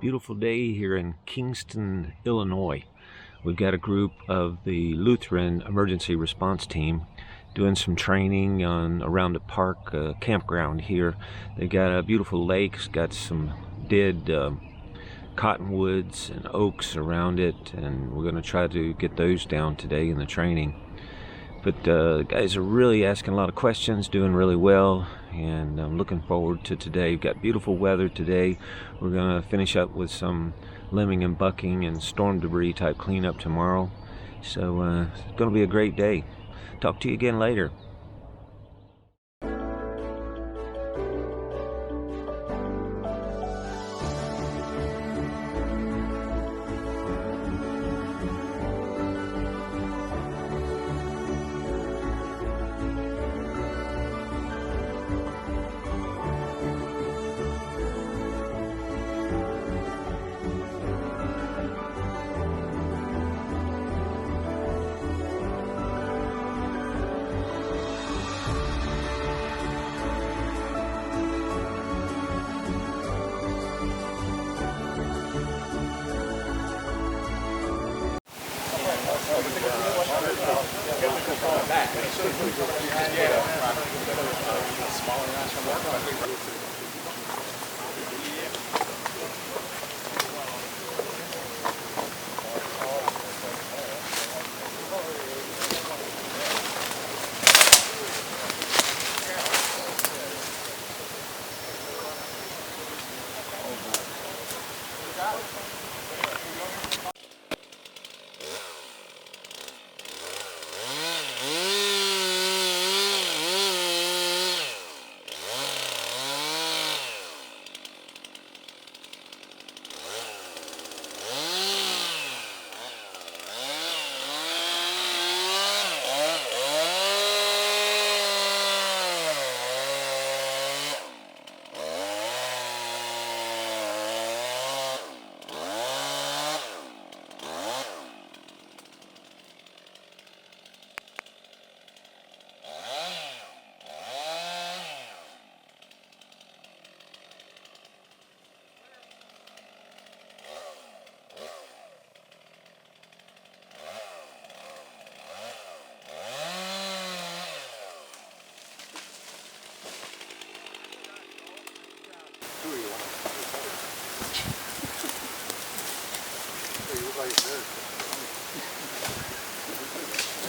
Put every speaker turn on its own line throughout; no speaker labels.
beautiful day here in Kingston, Illinois. We've got a group of the Lutheran Emergency Response Team doing some training around the park campground here. They got a beautiful lake, it's got some dead cottonwoods and oaks around it, and we're going to try to get those down today in the training. But the guys are really asking a lot of questions, doing really well, and I'm looking forward to today. We've got beautiful weather today. We're going to finish up with some limbing and bucking and storm debris type cleanup tomorrow. So it's going to be a great day. Talk to you again later.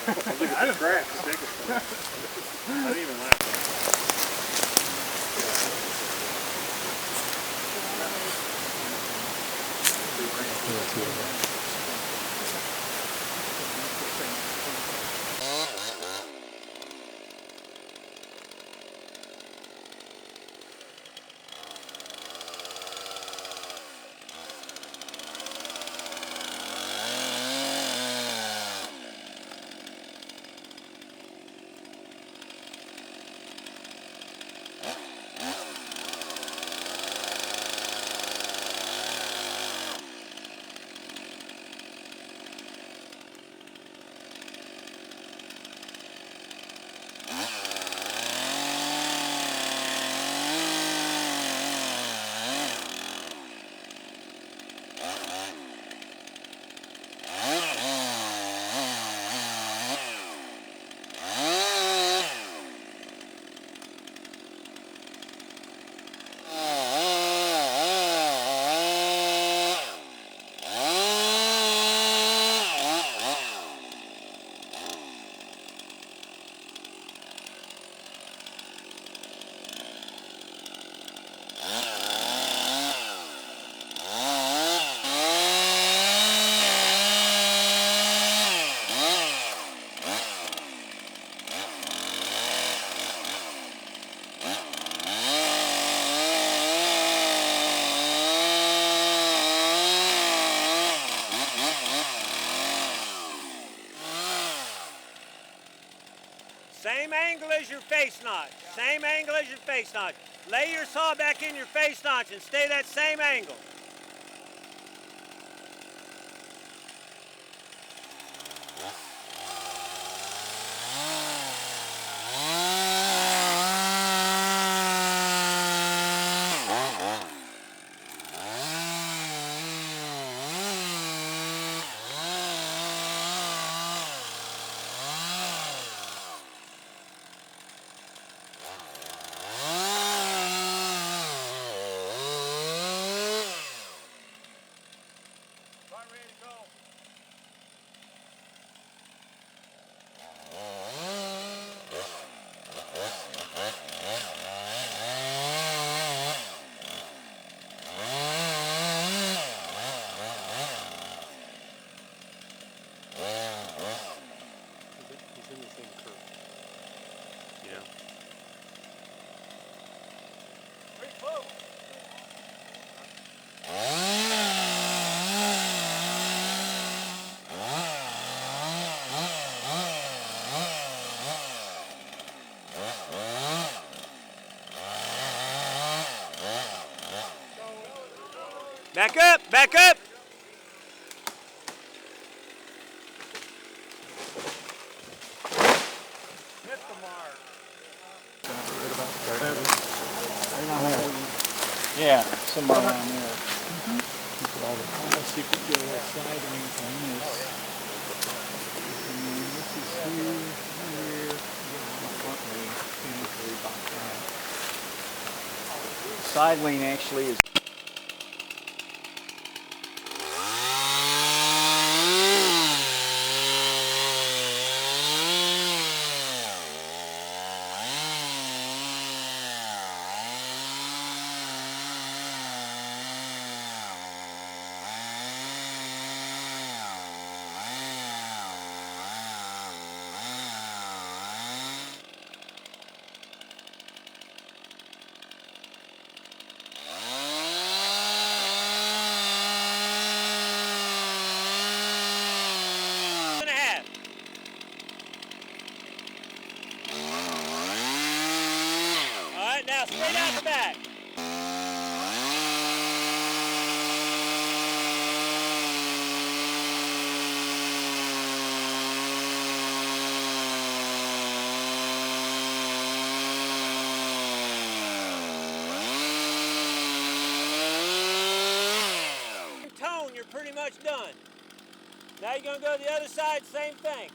I just grabbed the sticker. I didn't even laugh.
Same angle as your face notch. Same angle as your face notch. Lay your saw back in your face notch and stay that same angle. Back up, back up.
Hit the mark.
Yeah, somewhere around there.
Let's see if we can get a little side link on this. And then this is here,
Side lean actually is.
Now straight out the back. Tone, you're pretty much done. Now you're going to go to the other side, same thing.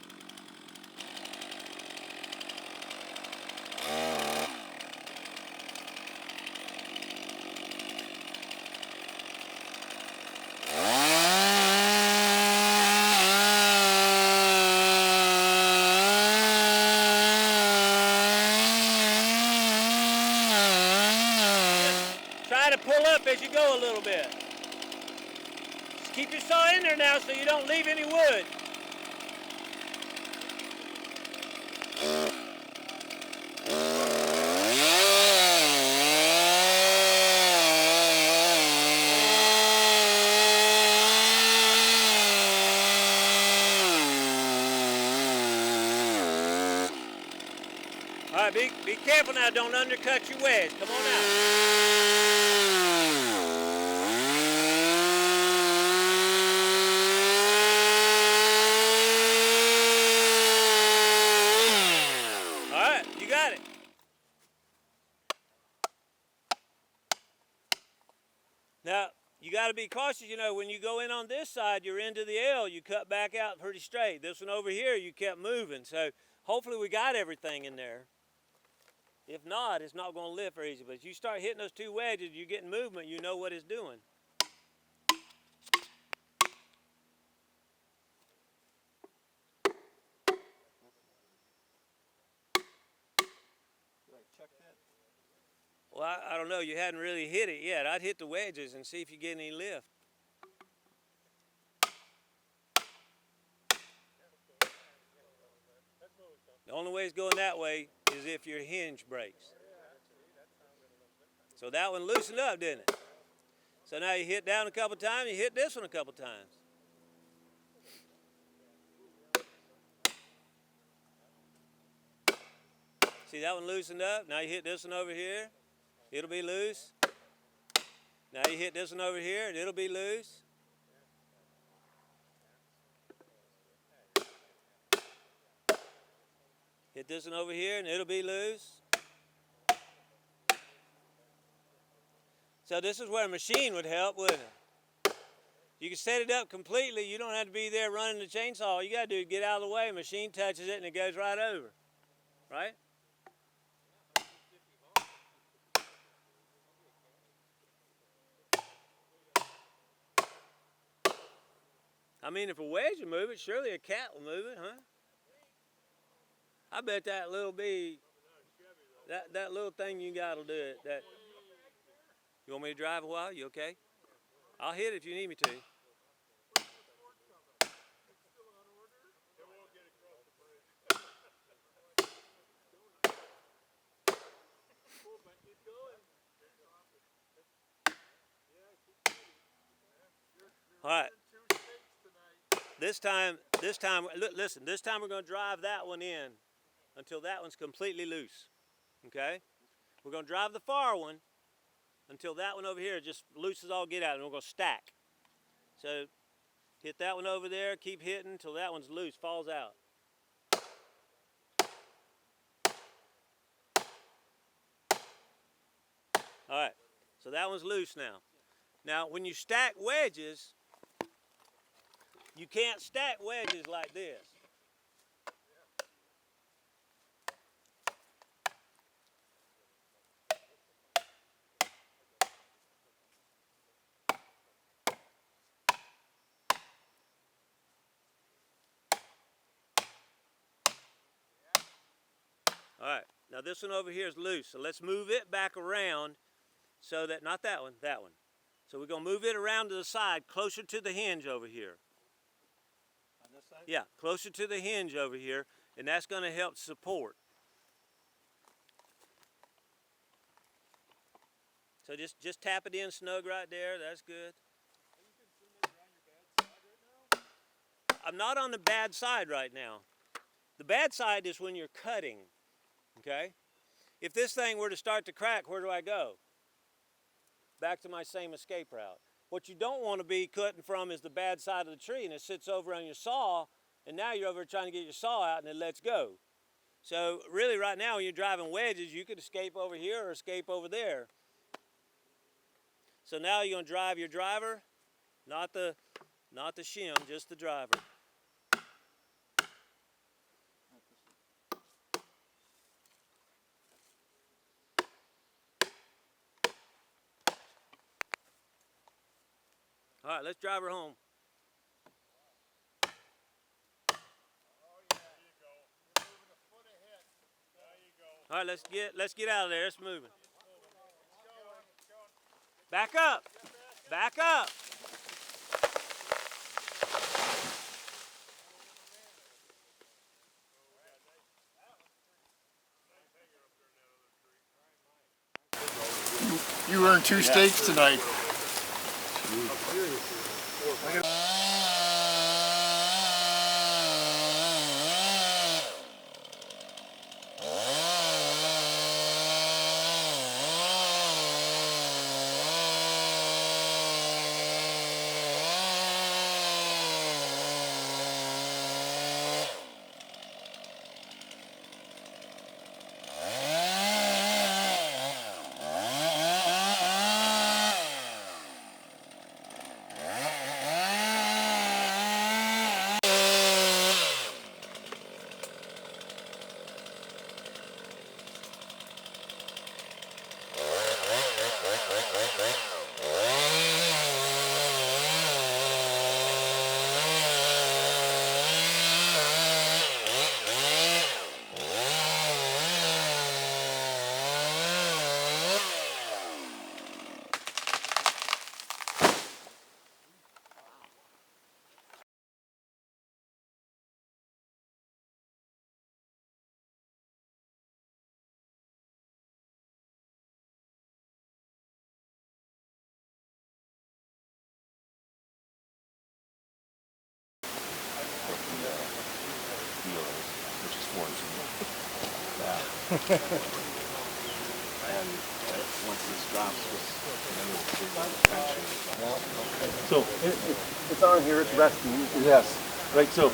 Try to pull up as you go a little bit. Just keep your saw in there now so you don't leave any wood. All right, be careful now, don't undercut your wedge. Come on out. Got it. Now, you got to be cautious, you know, when you go in on this side, you're into the L, you cut back out pretty straight. This one over here, you kept moving. So hopefully we got everything in there. If not, it's not going to lift very easy. But if you start hitting those two wedges, you're getting movement, you know what it's doing. Well, I don't know. You hadn't really hit it yet. I'd hit the wedges and see if you get any lift. The only way it's going that way is if your hinge breaks. So that one loosened up, didn't it? So now you hit down a couple times, you hit this one a couple times. See that one loosened up? Now you hit this one over here. It'll be loose. Now you hit this one over here and it'll be loose. Hit this one over here and it'll be loose. So this is where a machine would help, wouldn't it? You can set it up completely. You don't have to be there running the chainsaw. All you got to do is get out of the way. A machine touches it and it goes right over. Right? I mean, if a wedge will move it, surely a cat will move it, huh? I bet that little bee, that little thing you got will do it. You want me to drive a while? You okay? I'll hit it if you need me to. All right. This time, listen, this time we're going to drive that one in until that one's completely loose, okay? We're going to drive the far one until that one over here just loose as all get out, and we're going to stack. So hit that one over there, keep hitting until that one's loose, falls out. All right, so that one's loose now. Now, when you stack wedges, you can't stack wedges like this. All right, now this one over here is loose, so let's move it back around so that, not that one, that one. So we're going to move it around to the side, closer to the hinge over here.
On this side?
Yeah, closer to the hinge over here, and that's going to help support. So just tap it in snug right there, that's good. I'm not on the bad side right now. The bad side is when you're cutting, okay? If this thing were to start to crack, where do I go? Back to my same escape route. What you don't want to be cutting from is the bad side of the tree, and it sits over on your saw, and now you're over trying to get your saw out and it lets go. So really right now when you're driving wedges, you could escape over here or escape over there. So now you're going to drive your driver, not the shim, just the driver. All right, let's drive her home. All right, let's get out of there. It's moving. Back up. Back up.
You earned 2 steaks tonight.
Which is foreign to me. And once this drops,
so it's on here. It's resting. Yes. Right. So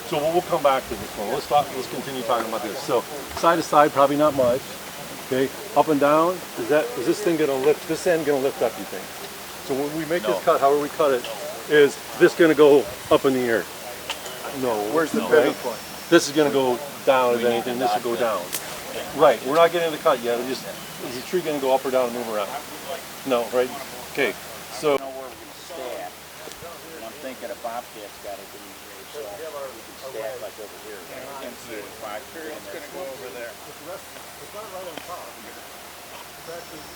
so we'll come back to this one. Let's continue talking about this. So side to side, probably not much. Okay. Up and down. Is this thing gonna lift? This end gonna lift up? You think? So when we make this cut, however we cut it, is this gonna go up in the air? No.
Where's the pivot point?
This is going to go down, if anything, this will go down. Right, we're not getting the cut yet, is the tree going to go up or down and move around? No, right? Okay, so...
I know where we can stack, and I'm thinking a bobcat's got to be here, so we can stack like over here. It's going to go over there.
It's not right on top. It's actually...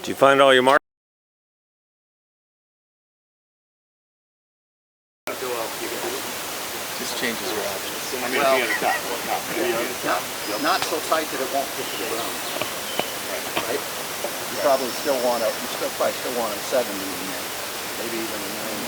Did you find all your marks?
Just changes your options.
Well, not so tight that it won't hit the ground. Right? You probably still want a, probably still want a 70 in there, maybe even a 90.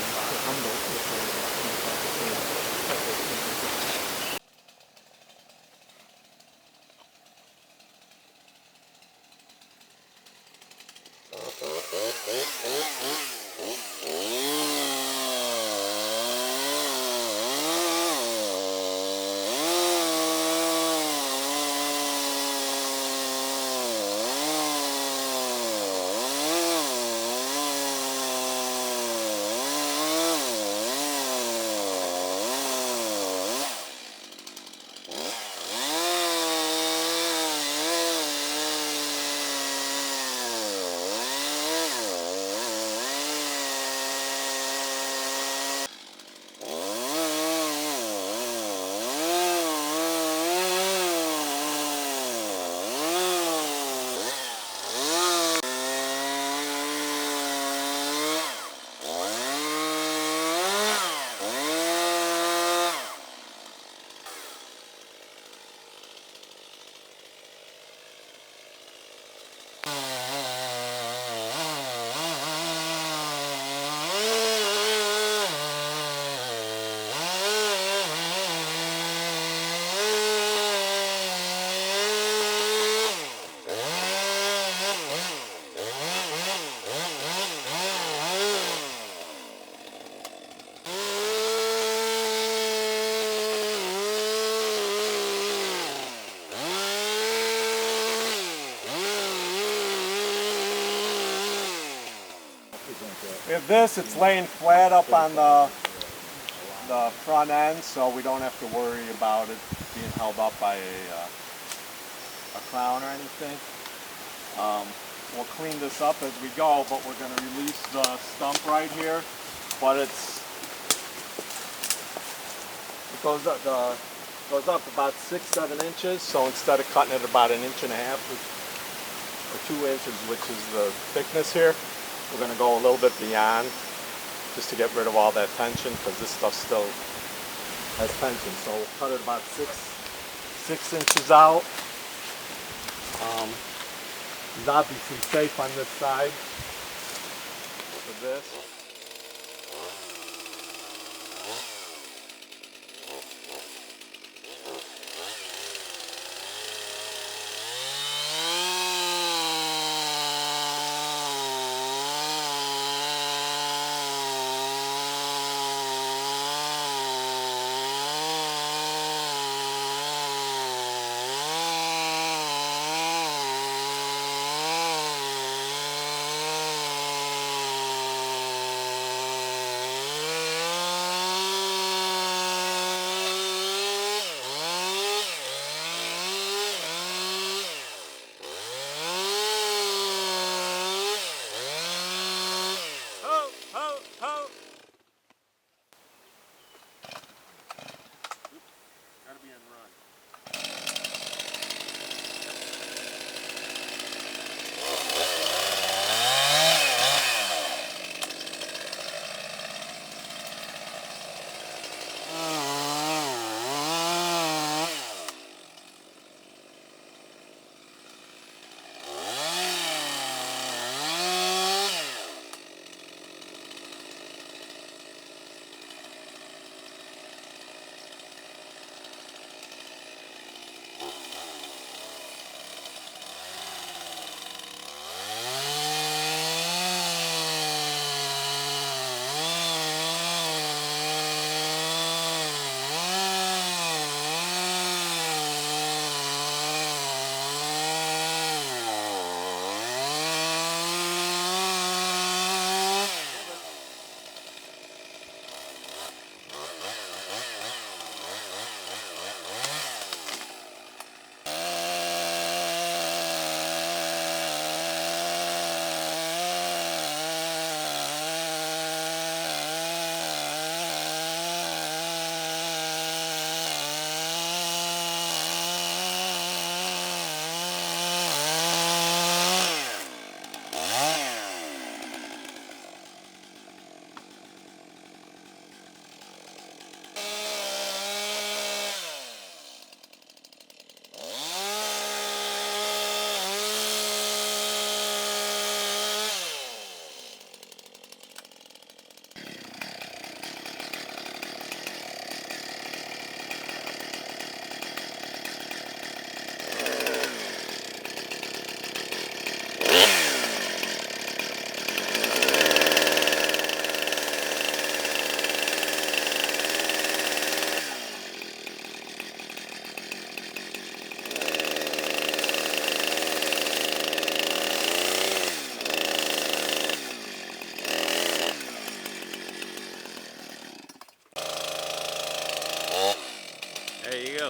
With this, it's laying flat up on the front end, so we don't have to worry about it being held up by a crown or anything. We'll clean this up as we go, but we're going to release the stump right here. But it goes up about 6-7 inches. So instead of cutting it about 1.5 inches or 2 inches, which is the thickness here, we're going to go a little bit beyond, just to get rid of all that tension, because this stuff still has tension. So we'll cut it about 6 inches out. It's obviously safe on this side of this.
There you go.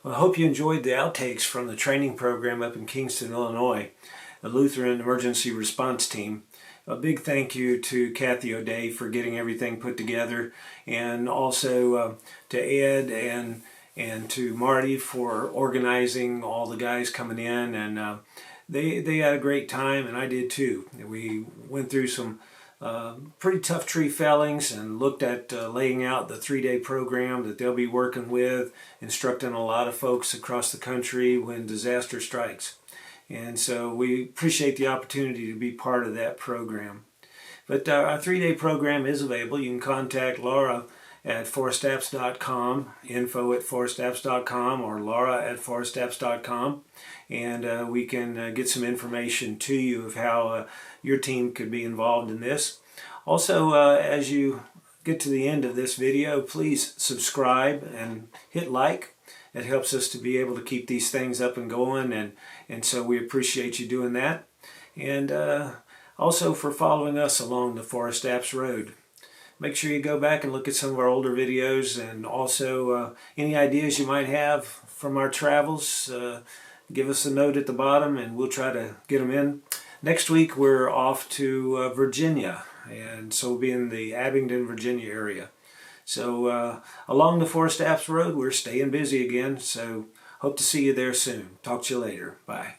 Well, I hope you enjoyed the outtakes from the training program up in Kingston, Illinois, the Lutheran Emergency Response Team. A big thank you to Kathy O'Day for getting everything put together, and also to Ed and to Marty for organizing all the guys coming in, and they had a great time, and I did too. We went through some pretty tough tree fellings and looked at laying out the 3-day program that they'll be working with, instructing a lot of folks across the country when disaster strikes. And so we appreciate the opportunity to be part of that program. But our 3-day program is available. You can contact Laura at ForestApps.com, info@ForestApps.com, or Laura@ForestApps.com, and we can get some information to you of how your team could be involved in this. Also, as you get to the end of this video, please subscribe and hit like. It helps us to be able to keep these things up and going, and so we appreciate you doing that. And also for following us along the ForestApps Road. Make sure you go back and look at some of our older videos, and also any ideas you might have from our travels, give us a note at the bottom and we'll try to get them in. Next week we're off to Virginia, and so we'll be in the Abingdon, Virginia area. So along the ForestApps Road, we're staying busy again, so hope to see you there soon. Talk to you later. Bye.